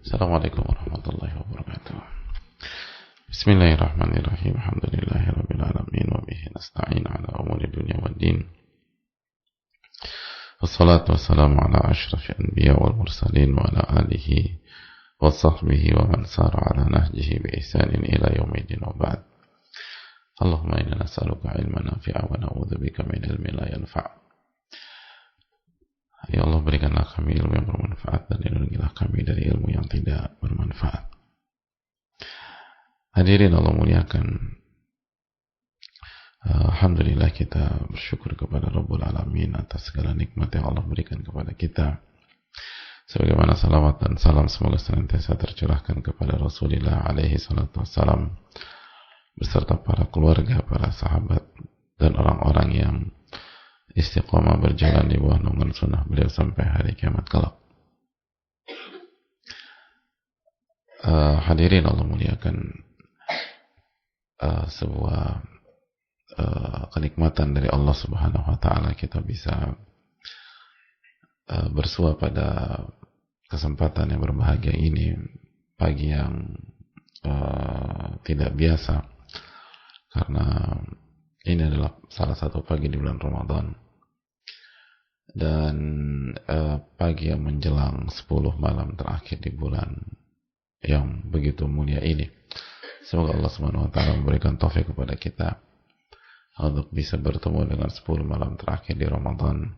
Assalamualaikum warahmatullahi wabarakatuh. Bismillahirrahmanirrahim. Alhamdulillahirabbil alamin wa bihi nasta'in ala umuri dunya waddin. Wassalatu wassalamu ala asyrafil anbiya wal mursalin wa ala alihi wa sahbihi wa man sara ala nahjihi bi ihsanin ila yaumiddin wa ba'd. Allahumma inna nas'aluka ilman nafi'a wa na'udzubika min ilmin la yanfa'. Ya Allah, berikanlah kami ilmu yang bermanfaat dan lindungilah kami dari ilmu yang tidak bermanfaat. Hadirin Allah muliakan, alhamdulillah kita bersyukur kepada Rabbul Alamin atas segala nikmat yang Allah berikan kepada kita. Sebagaimana salawat dan salam semoga senantiasa tercurahkan kepada Rasulullah alaihi salatu wassalam beserta para keluarga, para sahabat dan orang-orang yang istiqomah berjalan di bawah naungan sunnah beliau sampai hari kiamat kelak. Hadirin Allah muliakan, sebuah kenikmatan dari Allah Subhanahu wa taala kita bisa bersua pada kesempatan yang berbahagia ini, pagi yang tidak biasa, karena ini adalah salah satu pagi di bulan Ramadan dan pagi yang menjelang 10 malam terakhir di bulan yang begitu mulia ini. Semoga Allah Subhanahu wa taala memberikan taufik kepada kita untuk bisa bertemu dengan 10 malam terakhir di Ramadan,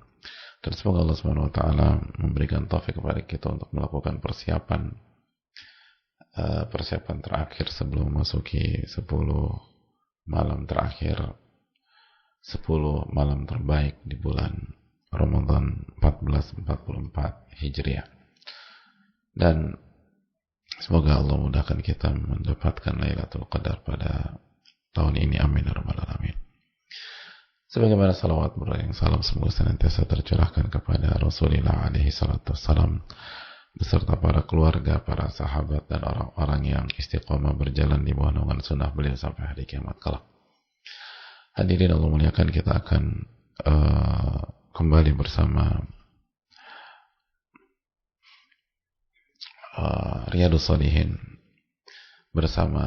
dan semoga Allah Subhanahu wa taala memberikan taufik kepada kita untuk melakukan persiapan terakhir sebelum memasuki 10 malam terakhir, 10 malam terbaik di bulan Ramadan 1444 Hijriah. Dan semoga Allah mudahkan kita mendapatkan Lailatul Qadar pada tahun ini, amin ya rabbal alamin. Sebagaimana salawat berang salam semoga senantiasa tercurahkan kepada Rasulullah alaihi salatu wassalam beserta para keluarga, para sahabat dan orang-orang yang istiqomah berjalan di bawah naungan sunnah beliau sampai hari kiamat kelak. Hadirin Allah muliakan, kita akan kembali bersama Riyadhus Shalihin bersama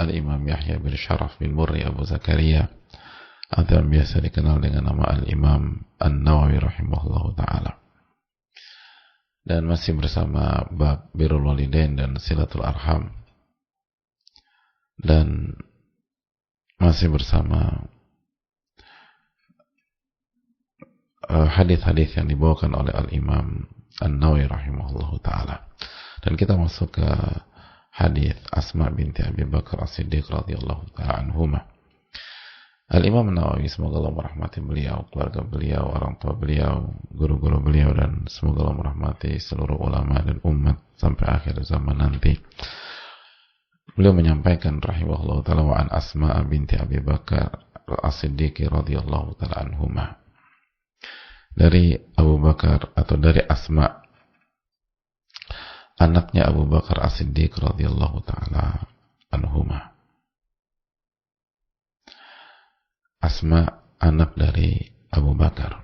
Al-Imam Yahya bin Sharaf bin Murri Abu Zakaria atau yang biasa dikenal dengan nama Al-Imam An-Nawawi rahimahullahu ta'ala, dan masih bersama bab Birrul Walidain dan Silatul Arham, dan masih bersama hadis-hadis yang dibawakan oleh Al-Imam An-Nawawi rahimahullahu ta'ala. Dan kita masuk ke hadis Asma binti Abi Bakar As-Siddiq radhiyallahu ta'ala anhumah. Al-Imam An-Nawawi, semoga Allah merahmati beliau, keluarga beliau, orang tua beliau, guru-guru beliau, dan semoga Allah merahmati seluruh ulama dan umat sampai akhir zaman nanti. Beliau menyampaikan rahimahullahu ta'ala, wa an Asma binti Abi Bakar As-Siddiq radhiyallahu ta'ala anhumah, dari Abu Bakar atau dari Asma, anaknya Abu Bakar As-Siddiq radhiyallahu ta'ala anhumah. Asma anak dari Abu Bakar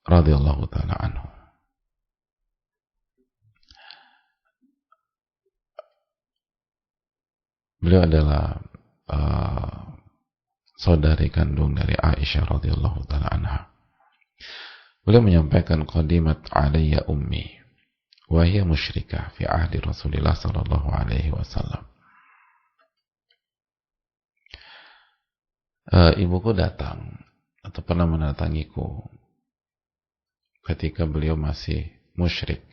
radhiyallahu ta'ala anhu. Beliau adalah saudari kandung dari Aisyah radhiyallahu ta'ala anha. Beliau menyampaikan, qadimat alayya ummi wa hiya musyrikah fi ahdi Rasulillah sallallahu alaihi wasallam. Ibuku datang atau pernah mendatangiku ketika beliau masih musyrik,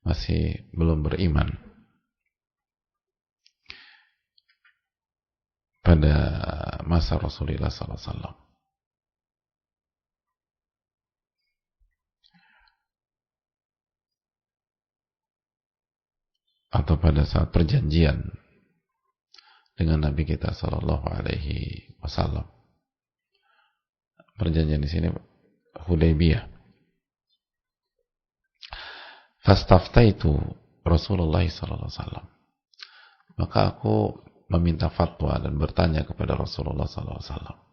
masih belum beriman, pada masa Rasulullah SAW, atau pada saat perjanjian dengan Nabi kita Sallallahu Alaihi Wasallam. Perjanjian di sini Hudaybiyah. Fastaftaitu Rasulullah Sallallahu Alaihi Wasallam. Maka aku meminta fatwa dan bertanya kepada Rasulullah SAW.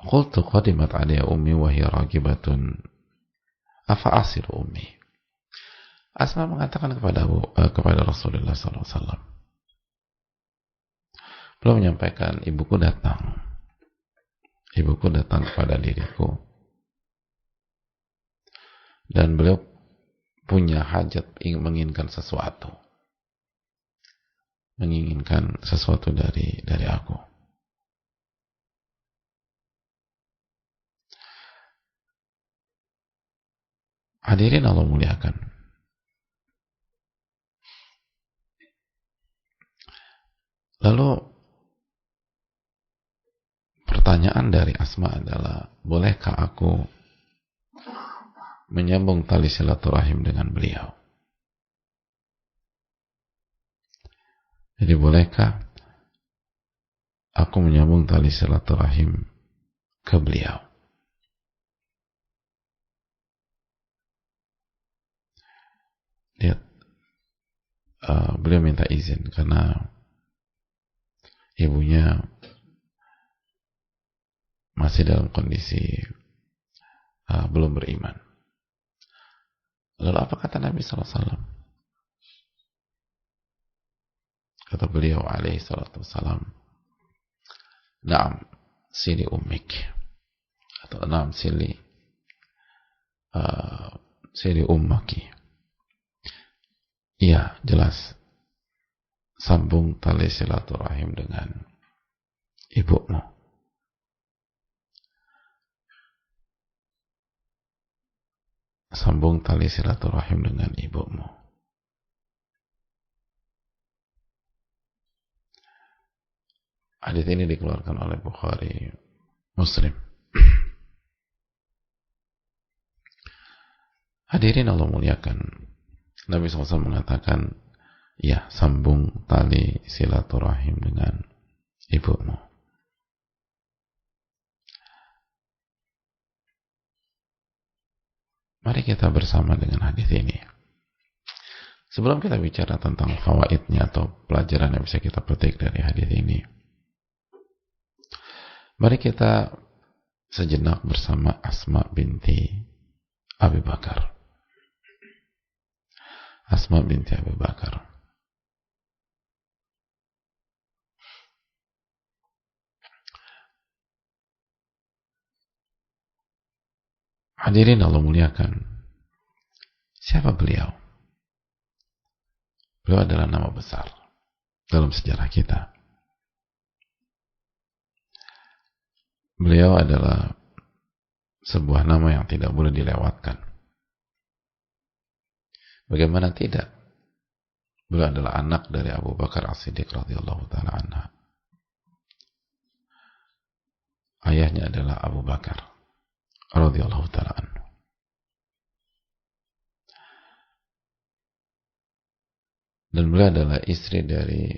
Qultu qadimat alayya ummi wa hiya ragibatun afa asiru ummi. Asma mengatakan kepada Rasulullah SAW, beliau menyampaikan, ibuku datang kepada diriku dan beliau punya hajat, menginginkan sesuatu dari aku. Hadirin Allah muliakan, lalu pertanyaan dari Asma adalah, bolehkah aku menyambung tali silaturahim dengan beliau? Jadi bolehkah aku menyambung tali silaturahim ke beliau? Lihat, beliau minta izin karena ibunya masih dalam kondisi belum beriman. Lalu apa kata Nabi SAW? Kata beliau alaihi salatu wassalam, "Na'am, sili ummik." Atau "Na'am, sili ummaki." Iya, jelas. Sambung tali silaturahim dengan ibumu. Sambung tali silaturahim dengan ibumu. Hadis ini dikeluarkan oleh Bukhari, Muslim. Hadirin Allah muliakan, Nabi SAW mengatakan, ya, sambung tali silaturahim dengan ibumu. Mari kita bersama dengan hadis ini. Sebelum kita bicara tentang fawaidnya atau pelajaran yang bisa kita petik dari hadis ini, mari kita sejenak bersama Asma binti Abi Bakar. Asma binti Abi Bakar. Hadirin Allah muliakan, siapa beliau? Beliau adalah nama besar dalam sejarah kita. Beliau adalah sebuah nama yang tidak boleh dilewatkan. Bagaimana tidak? Beliau adalah anak dari Abu Bakar As-Siddiq radhiyallahu taala anha. Ayahnya adalah Abu Bakar radhiyallahu taala anhu. Dan beliau adalah istri dari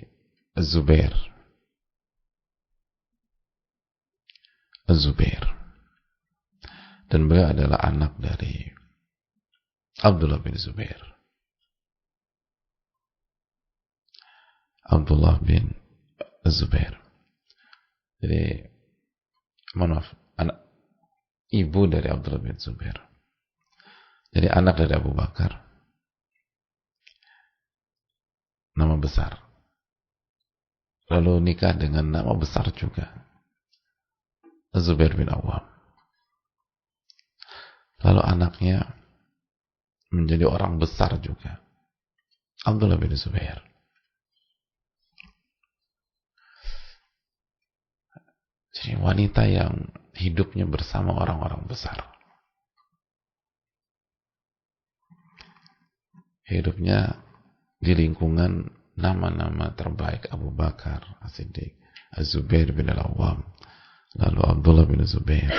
Az-Zubair. Dan beliau adalah anak dari Abdullah bin Zubair. Abdullah bin Zubair. Jadi, maaf, ibu dari Abdullah bin Zubair. Jadi anak dari Abu Bakar. Nama besar. Lalu nikah dengan nama besar juga, Zubair bin Awam. Lalu anaknya menjadi orang besar juga, Abdullah bin Zubair. Jadi wanita yang hidupnya bersama orang-orang besar. Hidupnya di lingkungan nama-nama terbaik, Abu Bakar As-Siddiq, Az-Zubair bin Al-Awwam, lalu Abdullah bin Zubair.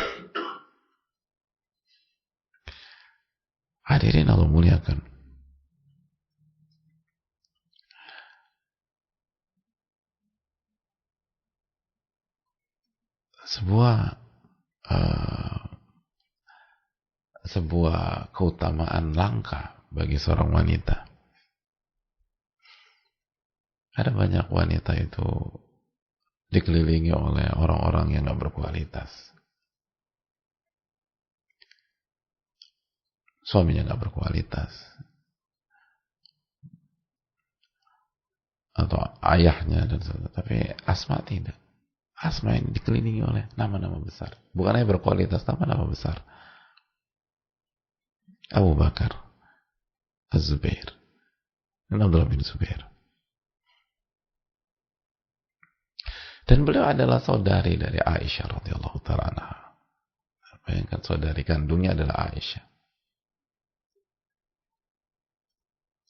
Hadirin Allah muliakan, sebuah uh, sebuah keutamaan langka bagi seorang wanita. Ada banyak wanita itu dikelilingi oleh orang-orang yang gak berkualitas. Suaminya gak berkualitas. Atau ayahnya dan sebagainya. Tapi Asma tidak. Asma ini dikelilingi oleh nama-nama besar. Bukan hanya berkualitas, nama-nama besar. Abu Bakar, Az-Zubair, dan Abdullah bin Zubair. Dan beliau adalah saudari dari Aisyah radhiyallahu ta'ala anha. Bayangkan, saudari kandungnya adalah Aisyah.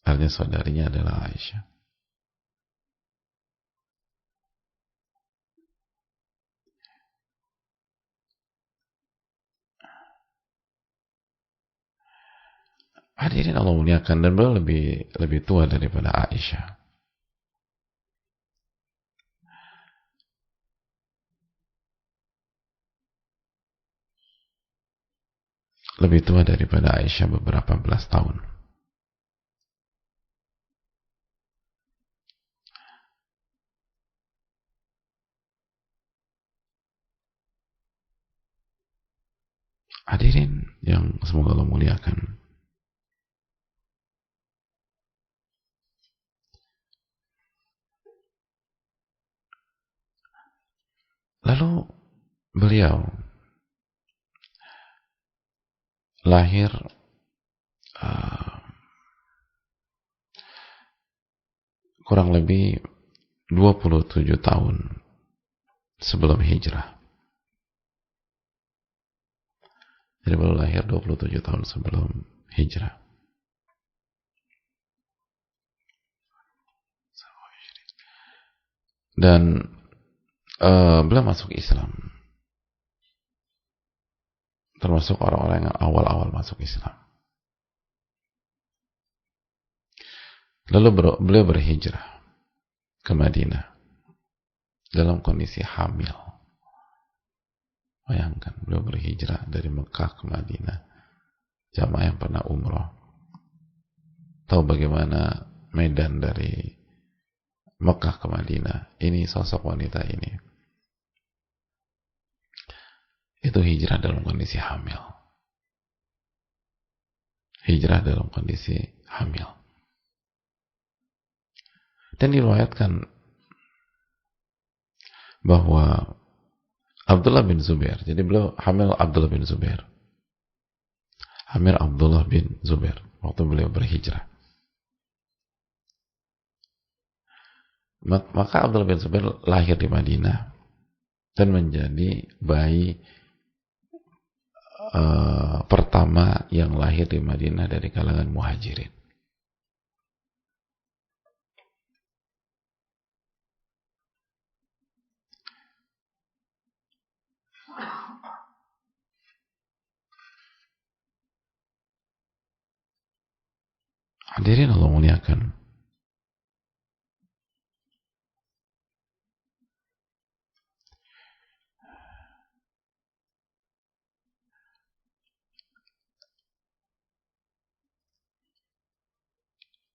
Artinya saudarinya adalah Aisyah. Hadirin Allah muliakan, dan beliau lebih tua daripada Aisyah. Lebih tua daripada Aisyah beberapa belas tahun. Hadirin yang semoga Allah muliakan. Lalu beliau lahir kurang lebih 27 tahun sebelum hijrah. Jadi beliau lahir 27 tahun sebelum hijrah. Dan beliau masuk Islam. Termasuk orang-orang yang awal-awal masuk Islam. Lalu beliau berhijrah ke Madinah dalam kondisi hamil. Bayangkan, beliau berhijrah dari Mekah ke Madinah. Jamaah yang pernah umroh tahu bagaimana medan dari Mekah ke Madinah. Ini sosok wanita ini. Itu hijrah dalam kondisi hamil. Hijrah dalam kondisi hamil. Dan diriwayatkan bahwa Abdullah bin Zubair, jadi beliau hamil Abdullah bin Zubair. Hamil Abdullah bin Zubair waktu beliau berhijrah. Maka Abdullah bin Zubair lahir di Madinah dan menjadi bayi pertama yang lahir di Madinah dari kalangan muhajirin. Hadirin Allah muliakan.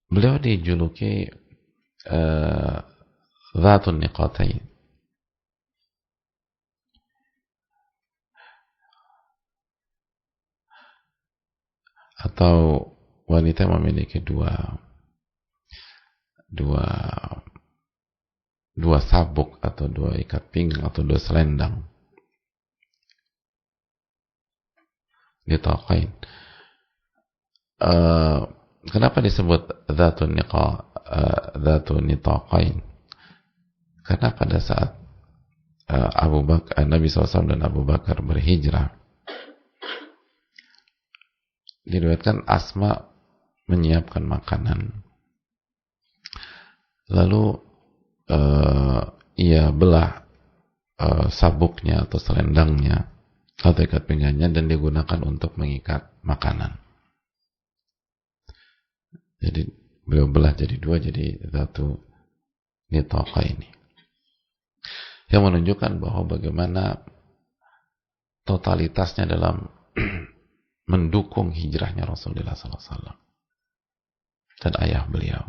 Beliau dijuluki Dzatun Niqatain, atau wanita yang memiliki dua sabuk atau dua ikat pinggang atau dua selendang. Nitaqain. Kenapa disebut Dzatun Nitaqain? Karena pada saat Nabi SAW dan Abu Bakar berhijrah, diriwayatkan Asma menyiapkan makanan, lalu ia belah sabuknya atau selendangnya atau ikat pinggangnya dan digunakan untuk mengikat makanan. Jadi beliau belah jadi dua, jadi Dzatu Nitaqain ini, yang menunjukkan bahwa bagaimana totalitasnya dalam mendukung hijrahnya Rasulullah SAW dan ayah beliau.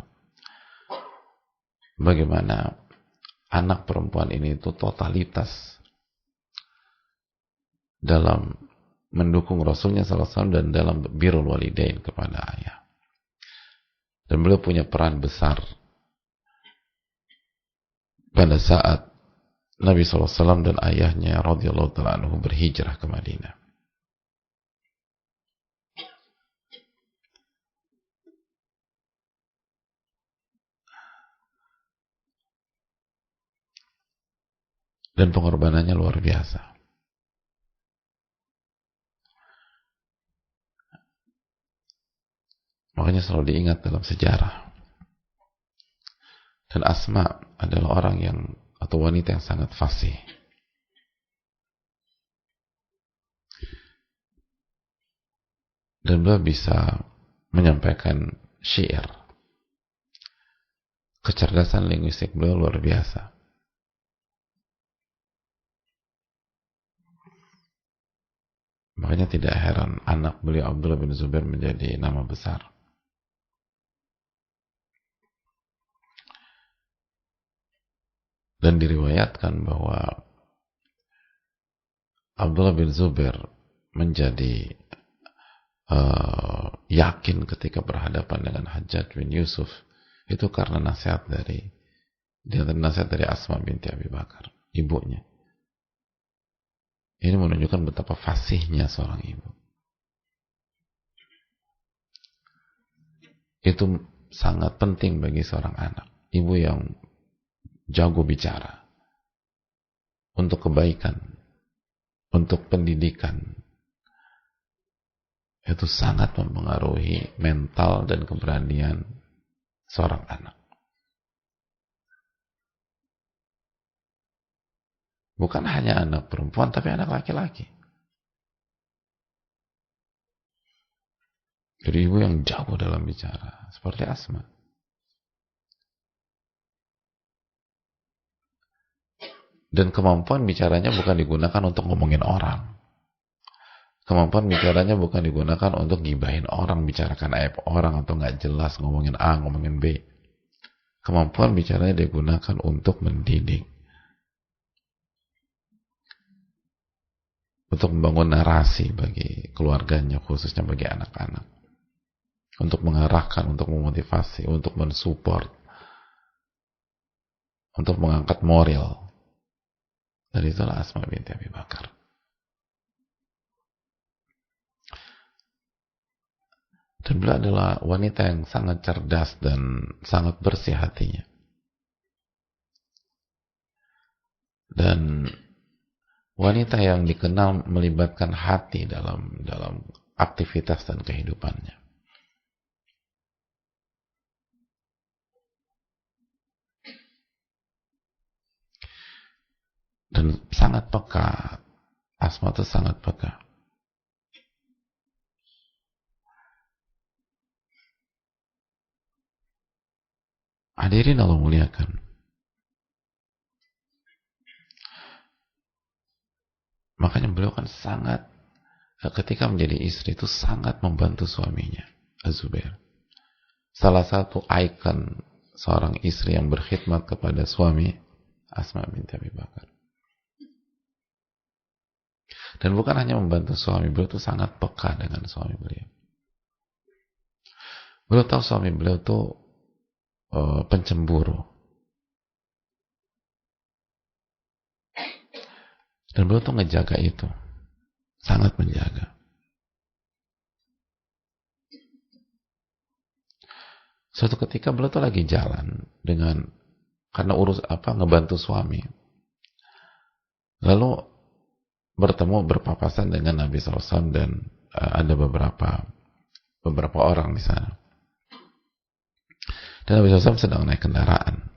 Bagaimana anak perempuan ini itu totalitas dalam mendukung Rasulnya SAW dan dalam birrul walidain kepada ayah. Dan beliau punya peran besar pada saat Nabi SAW dan ayahnya radhiyallahu ta'ala anhu berhijrah ke Madinah. Dan pengorbanannya luar biasa. Makanya selalu diingat dalam sejarah. Dan Asma adalah orang yang, atau wanita yang sangat fasih. Dan beliau bisa menyampaikan syair. Kecerdasan linguistik beliau luar biasa. Makanya tidak heran anak beliau Abdullah bin Zubair menjadi nama besar. Dan diriwayatkan bahwa Abdullah bin Zubair menjadi yakin ketika berhadapan dengan Hajjaj bin Yusuf itu karena nasihat dari Asma binti Abi Bakar, ibunya. Ini menunjukkan betapa fasihnya seorang ibu. Itu sangat penting bagi seorang anak. Ibu yang jago bicara untuk kebaikan, untuk pendidikan, itu sangat mempengaruhi mental dan keberanian seorang anak. Bukan hanya anak perempuan, tapi anak laki-laki. Jadi ibu yang jago dalam bicara, seperti Asma. Dan kemampuan bicaranya bukan digunakan untuk ngomongin orang. Kemampuan bicaranya bukan digunakan untuk gibahin orang, bicarakan aib orang, atau nggak jelas ngomongin A, ngomongin B. Kemampuan bicaranya digunakan untuk mendidik. Untuk membangun narasi bagi keluarganya, khususnya bagi anak-anak. Untuk mengarahkan, untuk memotivasi, untuk mensupport, untuk mengangkat moral. Dan itulah Asma binti Abi Bakar. Dan beliau adalah wanita yang sangat cerdas dan sangat bersih hatinya. Dan wanita yang dikenal melibatkan hati dalam aktivitas dan kehidupannya. Dan sangat peka. Asma itu sangat peka. Hadirin Allah muliakan. Makanya beliau kan sangat, ketika menjadi istri itu sangat membantu suaminya, Az-Zubair. Salah satu ikon seorang istri yang berkhidmat kepada suami, Asma binti Abi Bakar. Dan bukan hanya membantu suami, beliau itu sangat peka dengan suami beliau. Beliau tahu suami beliau itu pencemburu. Dan beliau tuh ngejaga itu. Sangat menjaga. Suatu ketika beliau tuh lagi jalan karena ngebantu suami. Lalu berpapasan dengan Nabi SAW dan ada beberapa orang di sana. Dan Nabi SAW sedang naik kendaraan.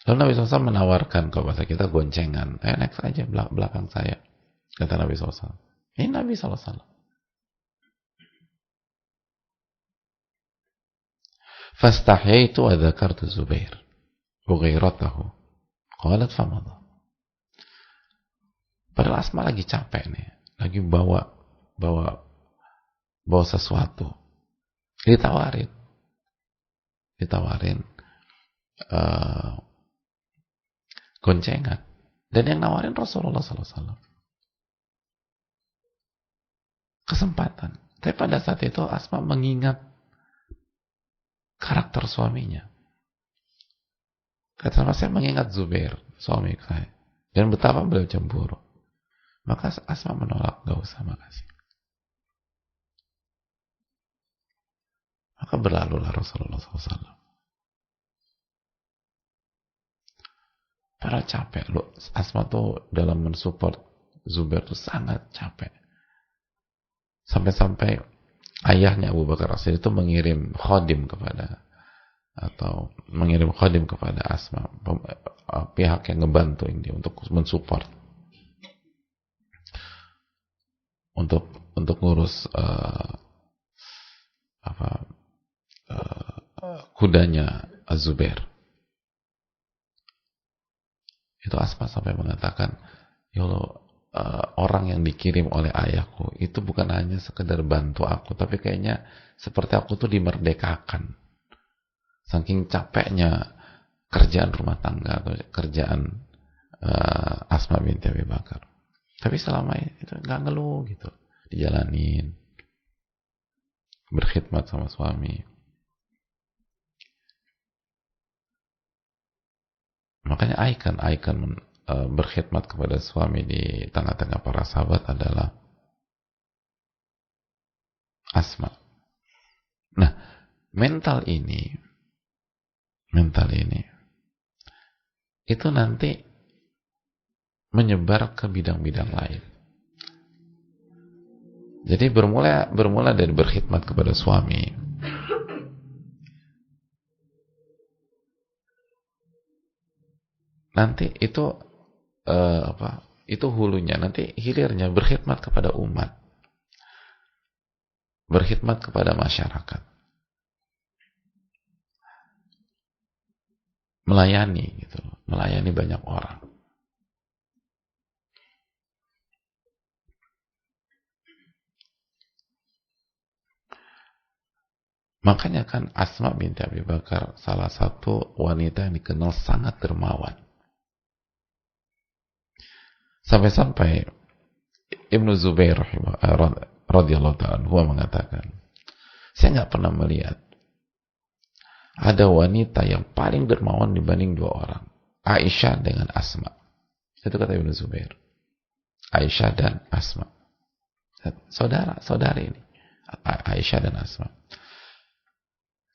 Lalu Nabi SAW menawarkan, kalau bahasa kita goncengan, naik saja belakang saya, kata Nabi SAW. Ini Nabi SAW. Fastahyaitu wa dzakartu Zubair wa ghairatahu. Qalat famadha. Padahal Asma lagi capek nih, lagi bawa bawa bawa sesuatu, ditawarin uh, goncengan, dan yang nawarin Rasulullah SAW. Kesempatan. Tapi pada saat itu Asma mengingat karakter suaminya. Kata saya mengingat Zubair, suami saya, dan betapa beliau cemburu. Maka Asma menolak, gak usah, makasih. Maka berlalulah Rasulullah SAW. Para capek loh. Asma tuh dalam mensupport Zubair tuh sangat capek. Sampai-sampai ayahnya Abu Bakar As-Siddiq itu mengirim khadim kepada Asma, pihak yang ngebantu ini untuk mensupport, untuk ngurus kudanya Az-Zubair. Itu Asma sampai mengatakan, ya Allah, orang yang dikirim oleh ayahku itu bukan hanya sekedar bantu aku, tapi kayaknya seperti aku tuh dimerdekakan. Saking capeknya kerjaan rumah tangga atau kerjaan Asma binti Abi Bakar. Tapi selama itu nggak ngeluh gitu, dijalanin, berkhidmat sama suami. Makanya ikon berkhidmat kepada suami di tengah-tengah para sahabat adalah Asma. Nah, mental ini itu nanti menyebar ke bidang-bidang lain. Jadi bermula dari berkhidmat kepada suami, nanti itu itu hulunya, nanti hilirnya berkhidmat kepada umat, berkhidmat kepada masyarakat, melayani gitu, melayani banyak orang. Makanya kan Asma binti Abi Bakar salah satu wanita yang dikenal sangat dermawan. Sampai-sampai Ibnu Zubair radhiyallahu ta'ala mengatakan, saya nggak pernah melihat ada wanita yang paling dermawan dibanding dua orang, Aisyah dengan Asma. Itu kata Ibnu Zubair. Aisyah dan Asma, saudari ini, Aisyah dan Asma.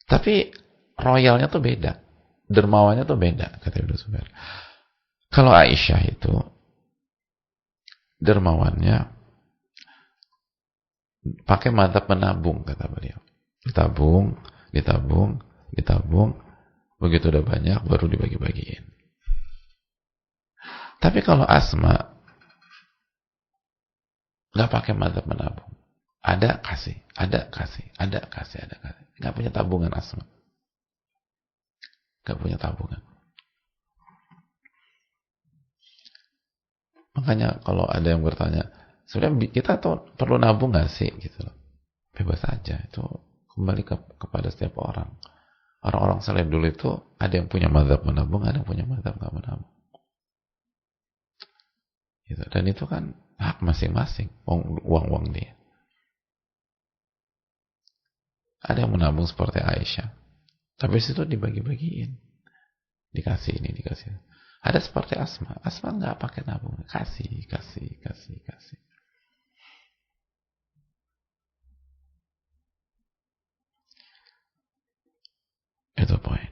Tapi royalnya tuh beda, dermawannya tuh beda, kata Ibnu Zubair. Kalau Aisyah itu dermawannya pakai mantap menabung, kata beliau. Ditabung, begitu udah banyak baru dibagi-bagiin. Tapi kalau Asma nggak pakai mantap menabung, ada kasih. Nggak punya tabungan Asma. Nggak punya tabungan. Makanya kalau ada yang bertanya, sebenarnya kita tuh perlu nabung nggak sih? Gitu loh. Bebas aja. Itu kembali kepada setiap orang. Orang-orang saleh dulu itu ada yang punya mazhab menabung, ada yang punya mazhab nggak menabung. Gitu. Dan itu kan hak masing-masing, uang dia. Ada yang menabung seperti Aisyah, tapi situ dibagi-bagiin, dikasih ini, dikasih. Ada seperti Asma nggak pakai nabung, kasih. Itu poin.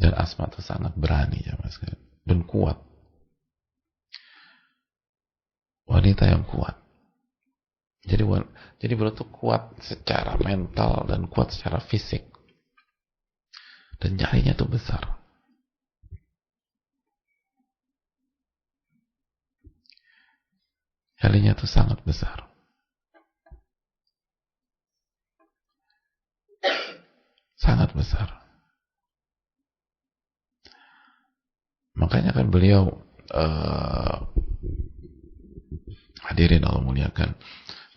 Dan Asma itu sangat berani ya mas, dan kuat, wanita yang kuat. Jadi beliau tuh kuat secara mental dan kuat secara fisik, dan nyalinya tuh besar. Nyalinya tuh sangat besar. Sangat besar. Makanya kan beliau Hadirin Allah muliakan,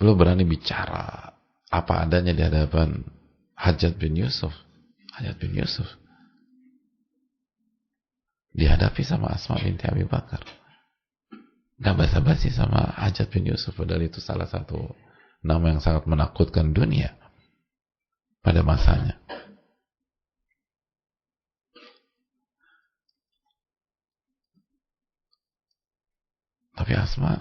beliau berani bicara apa adanya di hadapan Hajjaj bin Yusuf. Hajjaj bin Yusuf dihadapi sama Asma binti Abi Bakar. Gak basa-basi sama Hajjaj bin Yusuf, padahal itu salah satu nama yang sangat menakutkan dunia pada masanya. Tapi Asma,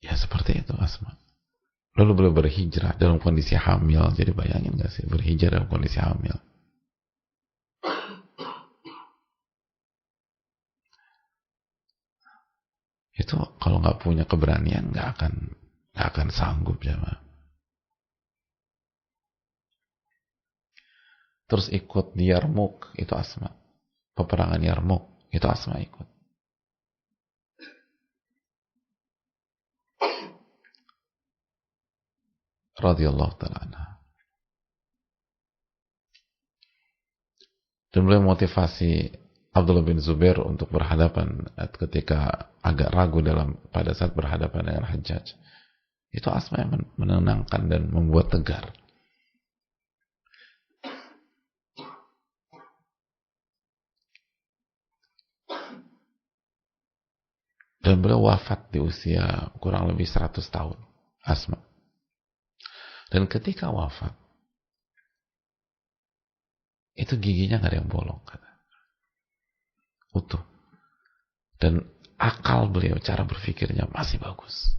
ya seperti itu Asma. Lalu beliau berhijrah dalam kondisi hamil. Jadi bayangin gak sih berhijrah dalam kondisi hamil? Itu kalau nggak punya keberanian nggak akan sanggup jemaah. Terus ikut di Yarmuk, itu Asma. Peperangan Yarmuk, itu Asma ikut. Radhiyallahu ta'ala anha. Dan beliau motivasi Abdullah bin Zubair untuk berhadapan ketika agak ragu pada saat berhadapan dengan Hajjaj. Itu Asma yang menenangkan dan membuat tegar. Dan beliau wafat di usia kurang lebih 100 tahun. Asma. Dan ketika wafat, itu giginya gak ada yang bolong, kata. Utuh. Dan akal beliau, cara berpikirnya masih bagus.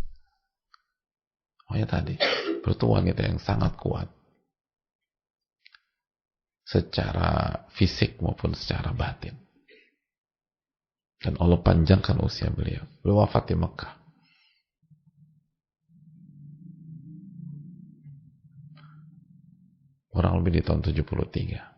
Makanya tadi, berarti wanita yang sangat kuat. Secara fisik maupun secara batin. Dan Allah panjangkan usia beliau. Beliau wafat di Mekah. Kurang lebih di tahun 73.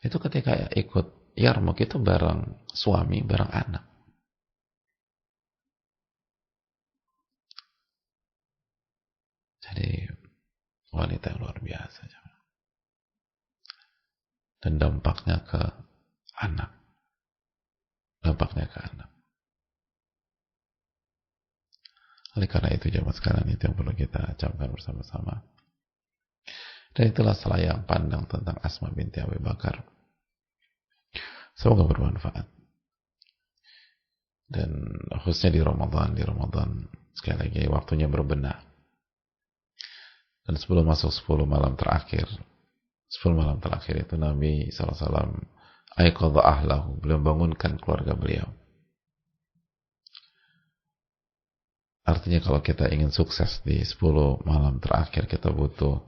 Itu ketika ikut Yarmuk itu bareng suami, bareng anak. Jadi wanita yang luar biasa. Dan dampaknya ke anak. Dampaknya ke anak. Oleh karena itu jemaah sekalian, itu yang perlu kita camkan bersama-sama. Dan itulah selayang pandang tentang Asma binti Abi Bakar. Semoga bermanfaat. Dan khususnya di Ramadan sekali lagi waktunya berbenah. Dan sebelum masuk 10 malam terakhir itu Nabi SAW aiqadha ahlahu, beliau bangunkan keluarga beliau. Artinya kalau kita ingin sukses di 10 malam terakhir, kita butuh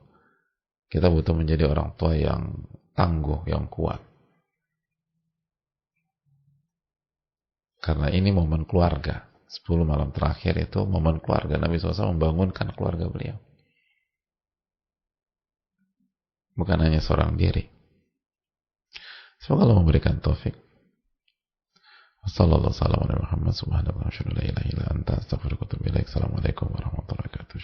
menjadi orang tua yang tangguh, yang kuat. Karena ini momen keluarga. 10 malam terakhir itu momen keluarga. Nabi SAW membangunkan keluarga beliau. Bukan hanya seorang diri. Semoga Allah memberikan taufik. Wassalamualaikum warahmatullahi wabarakatuh. Assalamualaikum warahmatullahi wabarakatuh.